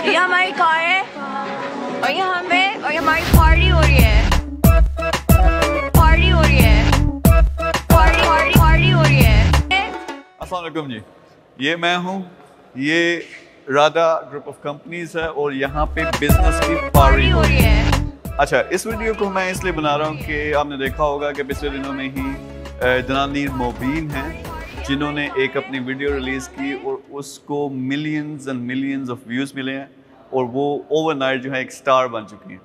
ये हमारी कार है और ये हमें और ये हमारी पार्टी हो रही है। पार्टी हो रही है। पार्टी हो रही है। अस्सलाम वालेकुम जी, ये मैं हूँ, ये राधा ग्रुप ऑफ कंपनीज है और यहाँ पे बिजनेस की पार्टी हो रही है। अच्छा, इस वीडियो को मैं इसलिए बना रहा हूँ कि आपने देखा होगा कि पिछले दिनों में ही जनानीर मोबीन हैं जिन्होंने एक अपनी वीडियो रिलीज़ की और उसको millions and millions of views मिले हैं और वो ओवरनाइट जो है एक स्टार बन चुकी हैं।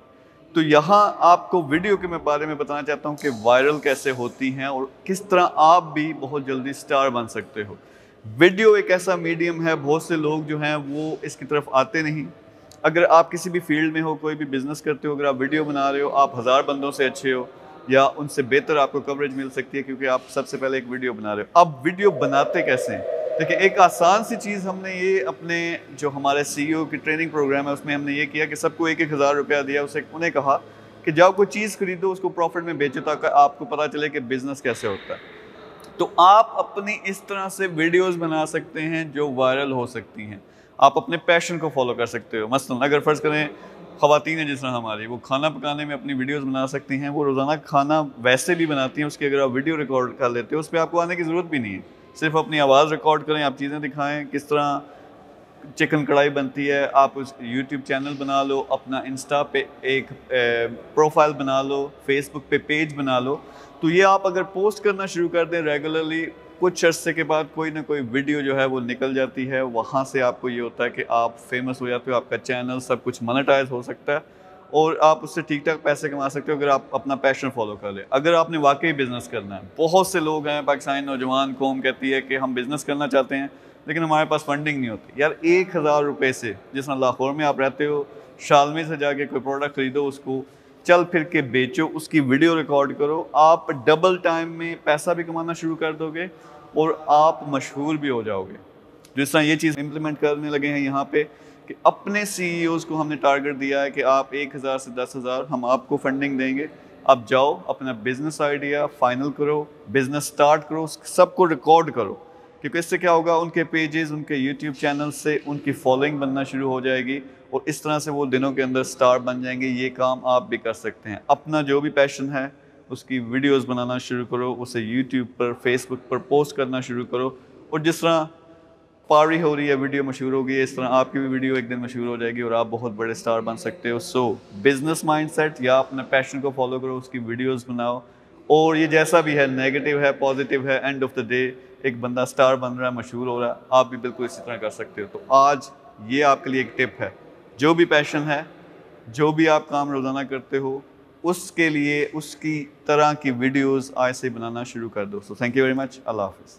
तो यहाँ आपको वीडियो के बारे में बताना चाहता हूँ कि वायरल कैसे होती हैं और किस तरह आप भी बहुत जल्दी स्टार बन सकते हो। वीडियो एक ऐसा मीडियम है, बहुत से लोग जो हैं वो इसकी तरफ आते नहीं। अगर आप किसी भी फील्ड में हो, कोई भी बिजनेस करते हो, अगर आप वीडियो बना रहे हो, आप 1000 बंदों से अच्छे हो या उनसे बेहतर आपको कवरेज मिल सकती है क्योंकि आप सबसे पहले एक वीडियो बना रहे हो। अब वीडियो बनाते कैसे हैं? देखिए, एक आसान सी चीज़ हमने ये अपने जो हमारे CEO की ट्रेनिंग प्रोग्राम है उसमें हमने ये किया कि सबको 1-1 हज़ार रुपया दिया। उन्हें कहा कि जब कोई चीज़ खरीदो उसको प्रॉफिट में बेचो ताकि आपको पता चले कि बिज़नेस कैसे होता है। तो आप अपनी इस तरह से वीडियोस बना सकते हैं जो वायरल हो सकती हैं। आप अपने पैशन को फॉलो कर सकते हो। मसलन अगर फ़र्ज़ करें ख़वातीन हैं जिस तरह हमारी, वो खाना पकाने में अपनी वीडियोस बना सकती हैं। वो रोज़ाना खाना वैसे भी बनाती हैं, उसकी अगर आप वीडियो रिकॉर्ड कर लेते हो उस पर आपको आने की ज़रूरत भी नहीं है। सिर्फ अपनी आवाज़ रिकॉर्ड करें, आप चीज़ें दिखाएँ किस तरह चिकन कढ़ाई बनती है। आप उस यूट्यूब चैनल बना लो, अपना इंस्टा पे एक प्रोफाइल बना लो, फेसबुक पे पेज बना लो। तो ये आप अगर पोस्ट करना शुरू कर दें रेगुलरली, कुछ अरसे के बाद कोई ना कोई वीडियो जो है वो निकल जाती है। वहाँ से आपको ये होता है कि आप फेमस हो जाते हो, आपका चैनल सब कुछ मोनेटाइज हो सकता है और आप उससे ठीक ठाक पैसे कमा सकते हो अगर आप अपना पैशन फॉलो कर ले। अगर आपने वाकई बिजनेस करना है, बहुत से लोग हैं, पाकिस्तानी नौजवान कौम कहती है कि हम बिजनेस करना चाहते हैं लेकिन हमारे पास फंडिंग नहीं होती। यार 1000 रुपये से, जिस तरह लाहौर में आप रहते हो, शालमी से जाके कोई प्रोडक्ट खरीदो, उसको चल फिर के बेचो, उसकी वीडियो रिकॉर्ड करो, आप डबल टाइम में पैसा भी कमाना शुरू कर दोगे और आप मशहूर भी हो जाओगे। जिस तरह ये चीज़ इम्प्लीमेंट करने लगे हैं यहाँ पे कि अपने CEOs को हमने टारगेट दिया है कि आप 1000 से 10,000 हम आपको फंडिंग देंगे। आप जाओ, अपना बिजनेस आइडिया फाइनल करो, बिजनेस स्टार्ट करो, सबको रिकॉर्ड करो, क्योंकि इससे क्या होगा, उनके पेजेस, उनके यूट्यूब चैनल से उनकी फॉलोइंग बनना शुरू हो जाएगी और इस तरह से वो दिनों के अंदर स्टार बन जाएंगे। ये काम आप भी कर सकते हैं। अपना जो भी पैशन है उसकी वीडियोस बनाना शुरू करो, उसे यूट्यूब पर, फेसबुक पर पोस्ट करना शुरू करो और जिस तरह पारी हो रही है, वीडियो मशहूर होगी, इस तरह आपकी भी वीडियो एक दिन मशहूर हो जाएगी और आप बहुत बड़े स्टार बन सकते हो। सो बिजनेस माइंडसेट या अपने पैशन को फॉलो करो, उसकी वीडियोस बनाओ और ये जैसा भी है, नेगेटिव है, पॉजिटिव है, एंड ऑफ द डे एक बंदा स्टार बन रहा है, मशहूर हो रहा है, आप भी बिल्कुल इसी तरह कर सकते हो। तो आज ये आपके लिए एक टिप है, जो भी पैशन है, जो भी आप काम रोज़ाना करते हो, उसके लिए उसकी तरह की वीडियोस आज से बनाना शुरू कर दो। So thank you very much. अल्लाह हाफिज़।